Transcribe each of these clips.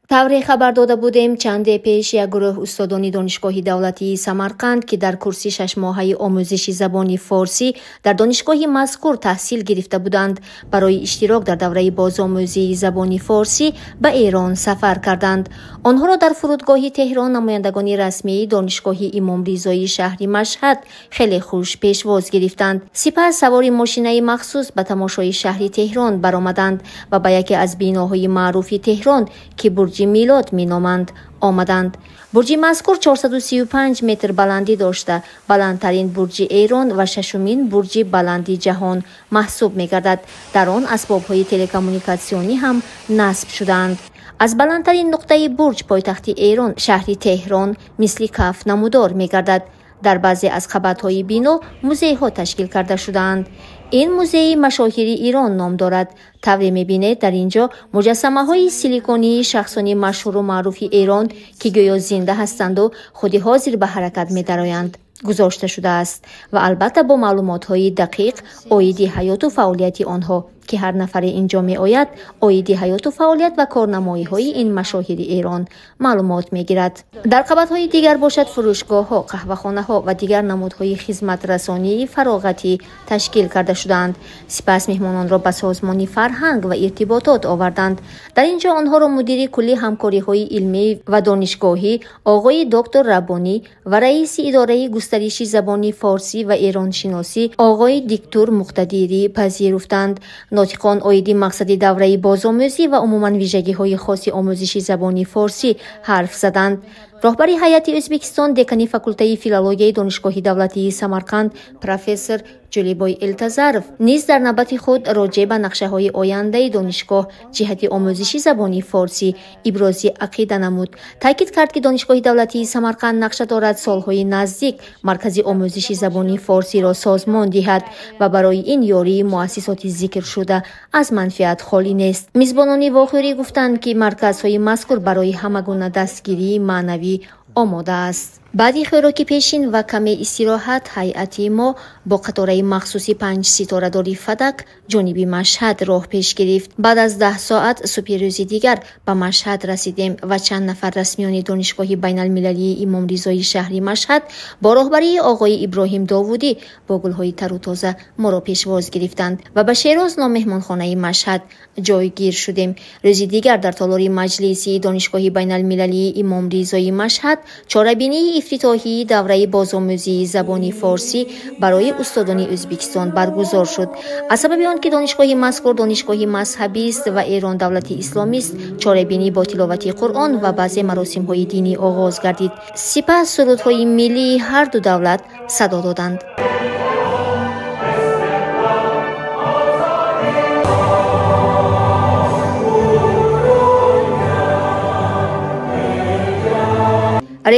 тавре хабар дода будем чанде пеш як гурӯҳ устодони донишгоҳи давлатии Самарқанд ки дар курси 6 моҳаи омӯзиши забони форсӣ дар донишгоҳи мазкур таҳсил гирифта буданд, барои иштирок дар давраи бозомӯзии забони форсӣ ба Эрон сафар карданд. Онҳоро дар фурудгоҳи Теҳрон намояндагони расмии донишгоҳи Имомризои шаҳри Машҳад хеле хуш пешвоз гирифтанд. Сипас савори мошинаи махсус ба тамошои шаҳри Теҳрон баромаданд ва ба яке аз биноҳои маъруфи Теҳрон ки бурҷи Милод меноманд омаданд. бурҷи мазкур 435 метр баландӣ дошта, баландтарин бурҷи Эрон ва шашумин бурҷи баланди ҷаҳон маҳсуб мегардад. Дар он асбобҳои телекоммуникатсионӣ ҳам насб шудаанд. аз баландтарин нуқтаи бурҷ пойтахти Эрон шаҳри Теҳрон мисли каф намудор мегардад. дар баъзе аз қабатҳои бино музейҳо ташкил карда шудаанд. ин музеи машоҳири Ирон ном дорад. тавре мебинед дар инҷо муҷассамаҳои силиконии шахсони машҳуру маъруфи Эрон ки гӯё зинда ҳастанду худи ҳозир ба ҳаракат медароянд гузошта шудааст ва албатта бо маълумотҳои дақиқ оиди ҳаёту фаъолияти онҳо ки ҳар нафаре инҷо меояд оиди ҳаёту фаъолият ва корнамоиҳои ин машоҳири Эрон маълумот мегирад. дар қабатҳои дигар бошад фурӯшгоҳҳо, қаҳвахонаҳо ва дигар намудҳои хизматрасонии фароғатӣ ташкил карда шуданд. сипас меҳмононро ба созмони фарҳанг ва иртиботот оварданд. дар инҷо онҳоро мудири кулли ҳамкориҳои илмӣ ва донишгоҳӣ оғои доктор Раббонӣ ва раиси идораи густариши забони форсӣ ва эроншиносӣ оғои диктур Муқтадирӣ пазируфтанд. нотиқон оиди мақсади давраи бозомӯзӣ ва умуман вижагиҳои хоси омӯзиши забони форсӣ ҳарф заданд. роҳбари ҳайати Ӯзбекистон, декани факултаи филологияи донишгоҳи давлатии Самарқанд профессор Ҷӯлибой Элтазаров низ дар навбати худ роҷеъ ба нақшаҳои ояндаи донишгоҳ ҷиҳати омӯзиши забони форсӣ ибрози ақида намуд. таъкид кард ки донишгоҳи давлатии Самарқанд нақша дорад солҳои наздик маркази омӯзиши забони форсиро созмон диҳад ва барои ин ёрии муассисоти зикршуда аз манфиат холӣ нест. мизбонони вохӯрӣ гуфтанд ки марказҳои мазкур барои ҳама гуна дастгирии маънавӣ омода аст. баъди хӯроки пешин ва каме истироҳат ҳайати мо бо қатораи махсуси 5 ситорадори Фадак ҷониби Машҳад роҳ пеш гирифт. баъд аз 10 соат субҳи рӯзи дигар ба Машҳад расидем ва чанд нафар расмиёни донишгоҳи байналмилалии Имомризои шаҳри Машҳад бо роҳбарии оғои Иброҳим Довудӣ бо гулҳои тару тоза моро пешвоз гирифтанд ва ба Шероз ном меҳмонхонаи Машҳад ҷойгир шудем. рӯзи дигар дар толори маҷлиси донишгоҳи байналмилалии Имомризои Машҳад чорабинии ифтитоҳии давраи бозомӯзии забони форсӣ барои устодони Ӯзбекистон баргузор шуд. аз сабаби он ки донишгоҳи мазкур донишгоҳи мазҳабист ва Эрон давлати исломист, чорабинӣ бо тиловати Қуръон ва баъзе маросимҳои динӣ оғоз гардид. сипас сурудҳои миллии ҳар ду давлат садо доданд.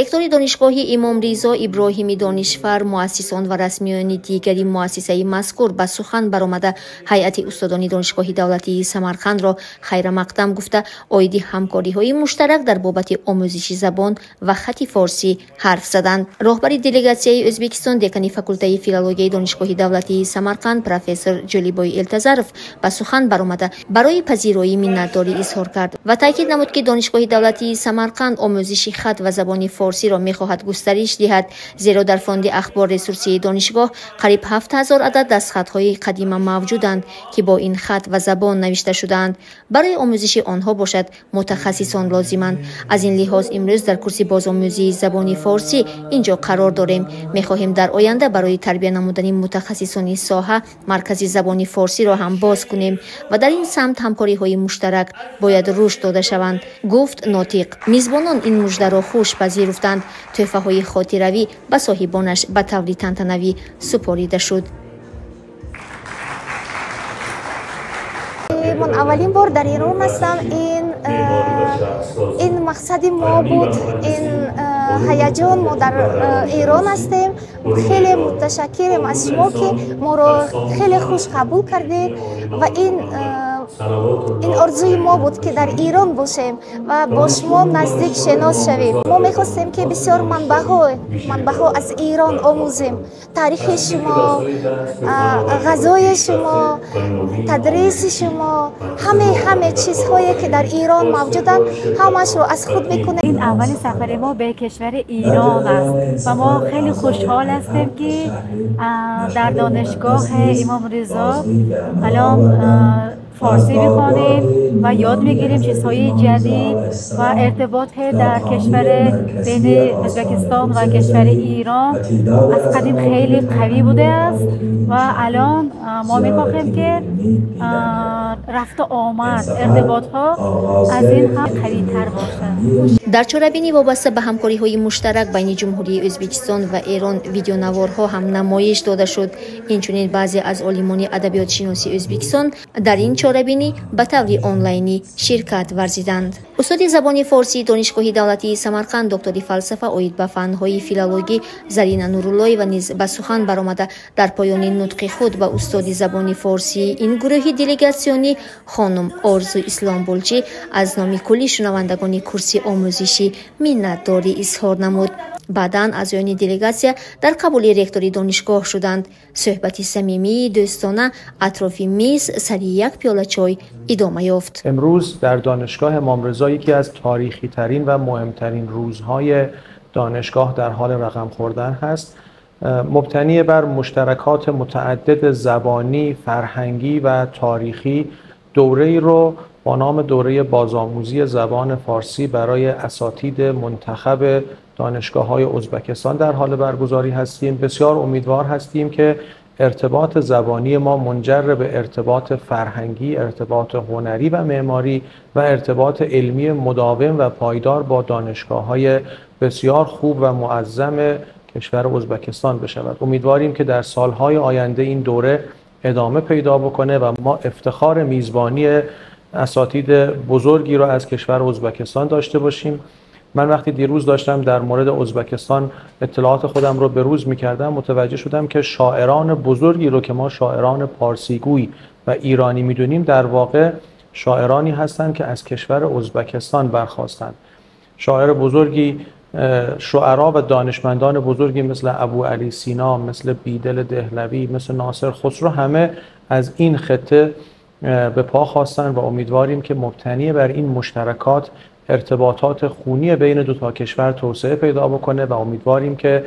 ректори донишгоҳи Имомризо Иброҳими Донишфар, муассисон ва расмиёни дигари муассисаи мазкур ба сухан баромада ҳайати устодони донишгоҳи давлатии Самарқандро хайрамақдам гуфта оиди ҳамкориҳои муштарак дар бобати омӯзиши забон ва хати форсӣ ҳарф заданд. роҳбари делегатсияи Ӯзбекистон, декани факултаи филологияи донишгоҳи давлатии Самарқанд профессор Ҷӯлибой Элтазаров ба сухан баромада барои пазироӣ миннатдорӣ изҳор кард ва таъкид намуд ки донишгоҳи давлатии Самарқанд омӯзиши хат ва забони форсиро мехоҳад густариш диҳад, зеро дар фонди ахбор ресурсии донишгоҳ қариб 7000 адад дастхатҳои қадима мавҷуданд ки бо ин хат ва забон навишта шудаанд. барои омӯзиши онҳо бошад мутахассисон лозиманд. аз ин лиҳоз имрӯз дар курси бозомӯзии забони форсӣ инҷо қарор дорем. мехоҳем дар оянда барои тарбия намудани мутахассисони соҳа маркази забони форсиро ҳам боз кунем ва дар ин самт ҳамкориҳои муштарак бояд рушд дода шаванд, гуфт нотиқ. мизбонон ин муждаро хуш пазируфтанд. тӯҳфаҳои хотиравӣ ба соҳибонаш ба таври тантанавӣ супорида шуд. من اولین بار در ایران هستم. این مقصدی ما بود، این هیجان ما در ایران هستیم. خیلی متشکرم از شما که ما رو خیلی خوش قبول کردید و این این آرزوی ما بود که در ایران باشیم و با شما نزدیک شناس شویم. ما میخواستیم که بسیار منبع‌ها از ایران آموزیم. تاریخ شما، غذای شما، تدریس شما، همه چیزهایی که در ایران موجودن همش رو از خود میکنه. این اولین سفر ما به کشور ایران است و ما خیلی خوشحال هستیم که در دانشگاه امام رضا الان فارسی میخوانیم و یاد میگیریم چیزهای جدید و ارتباط در کشور بین ازبکستان و کشور ایران از قدیم خیلی قوی بوده است و الان ما میخواهیم که رفت و آمد ارتباط ها از این هم قوی تر باشد. در چاره‌بینی وابسته به همکاری‌های مشترک بین جمهوری ازبکستان و ایران ویدیونوارها هم نمایش داده شد. اینچنین بعضی از عالمان ادبیات شناسی ازبکستان در این چاره‌بینی به طور آنلاینی شرکت ورزیدند. استاد زبان فارسی دانشگاه دولتی سمرقند دکتری فلسفه اوید به فن‌های فیلولوژی زرین نوراللهی و نیز به سخن برآمده در پایان نطق خود به استاد زبان فارسی این گروه دلیگاسیونی خانم آرزو اسلامبولچی از نام کلی شنوندگان کورس آموزشی منتداری اظهار نمود. بعداً اعضایان دلیگاسیا در قبول رکتوری دانشگاه شدند. صحبت صمیمی دوستانه اطراف میز سر یک پیاله چای ادامه یافت. امروز در دانشگاه امام رضا یکی از تاریخی ترین و مهمترین روزهای دانشگاه در حال رقم خوردن هست. مبتنی بر مشترکات متعدد زبانی، فرهنگی و تاریخی دوره‌ای رو با نام دوره بازآموزی زبان فارسی برای اساتید منتخب دانشگاه‌های ازبکستان در حال برگزاری هستیم. بسیار امیدوار هستیم که ارتباط زبانی ما منجر به ارتباط فرهنگی، ارتباط هنری و معماری و ارتباط علمی مداوم و پایدار با دانشگاه‌های بسیار خوب و معظم کشور ازبکستان بشود. امیدواریم که در سالهای آینده این دوره ادامه پیدا بکنه و ما افتخار میزبانی اساتید بزرگی را از کشور ازبکستان داشته باشیم. من وقتی دیروز داشتم در مورد ازبکستان اطلاعات خودم رو به روز می‌کردم متوجه شدم که شاعران بزرگی رو که ما شاعران پارسیگوی و ایرانی می‌دونیم در واقع شاعرانی هستند که از کشور ازبکستان برخاستند. شاعر بزرگی، شعرا و دانشمندان بزرگی مثل ابو علی سینا، مثل بیدل دهلوی، مثل ناصر خسرو همه از این خطه به پا خواستن و امیدواریم که مبتنی بر این مشترکات ارتباطات خونی بین دو تا کشور توسعه پیدا بکنه و امیدواریم که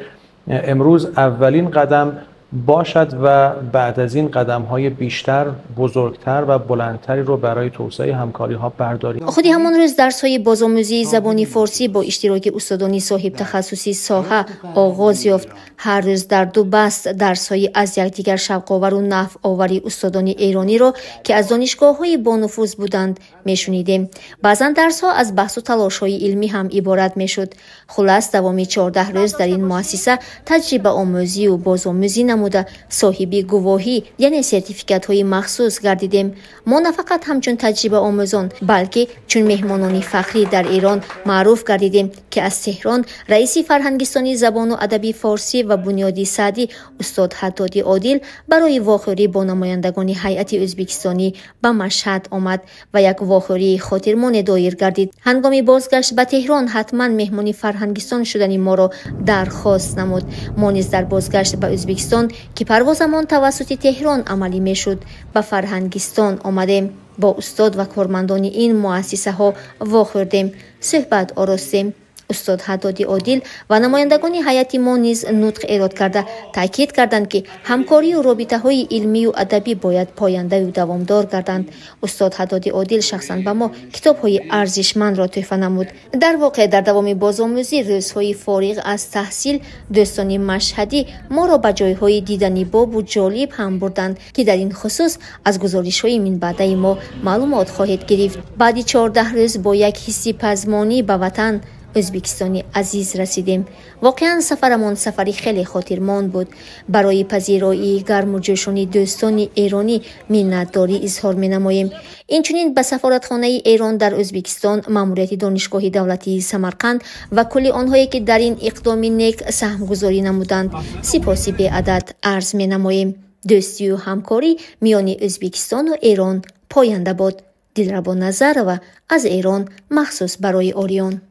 امروز اولین قدم باشد و بعد از این قدم‌های بیشتر، بزرگتر و بلندتری رو برای توسعه همکاری‌ها برداریم. خودی همان روز درس‌های بازآموزی زبان فارسی با اشتراک استادان صاحب تخصصی ساحه آغاز یافت. هر روز در دو بست درس‌های از یکدیگر شوق‌آور و نفع‌آوری استادان ایرانی را که از دانشگاه‌های بانفوذ بودند میشنیدیم. بعضاً درس‌ها از بحث و تلاش‌های علمی هم عبارت میشد. خلاص دوامی 14 روز در این مؤسسه تجربه آموزی و بازآموزی نموده صاحب گواهی یعنی سرتیفیکات های مخصوص گردیدیم. ما نه فقط همچون تجربه آموزان بلکه چون مهمانان فخری در ایران معروف گردیدیم که از تهران رئیس فرهنگستانی زبان و ادب فارسی و بنیادی سعدی استاد حدادی عادل برای واخوری با نمایندگان هیئت ازبکستانی به مشهد آمد و یک واخوری خاطرمان دایر گردید. هنگام بازگشت به تهران حتما مهمانی فرهنگستان شدن ما را درخواست نمود. ما نیز در بازگشت به ازبکستان که پروازمان توسط تهران عملی میشد به فرهنگستان آمدیم. با استاد و کارمندان این مؤسسه ها واخوردیم، صحبت آراستیم. استاد حدادی عادل و نمایندگان هیئت ما نیز نطق ایراد کرده تاکید کردند که همکاری و رابطه های علمی و ادبی باید پاینده و دوامدار گردند. استاد حدادی عادل شخصا به ما کتاب های ارزشمند را تحفه نمود. در واقع در دوام بازآموزی روزهای فارغ از تحصیل دوستان مشهدی ما را به جایهای دیدنی باب و جالب هم بردند که در این خصوص از گزارش های من بعده ما معلومات خواهید گرفت. بعد 14 روز با یک حس پزمانی به وطن ازبکستانی عزیز رسیدیم. واقعا سفرمان سفری خیلی خاطرمند بود. برای پذیرایی گرم و جوشانی دوستان ایرانی منتداری اظهار می‌نماییم. اینچنین به سفارتخانه ایران در ازبکستان، ماموریت دانشگاه دولتی سمرقند و کل آنهایی که در این اقدام نیک سهمگذاری نمودند سپاسی بی عدد عرض می‌نماییم. دوستی و همکاری میان ازبکستان و ایران پاینده باد. دلربا نظر و از ایران مخصوص برای اوریون.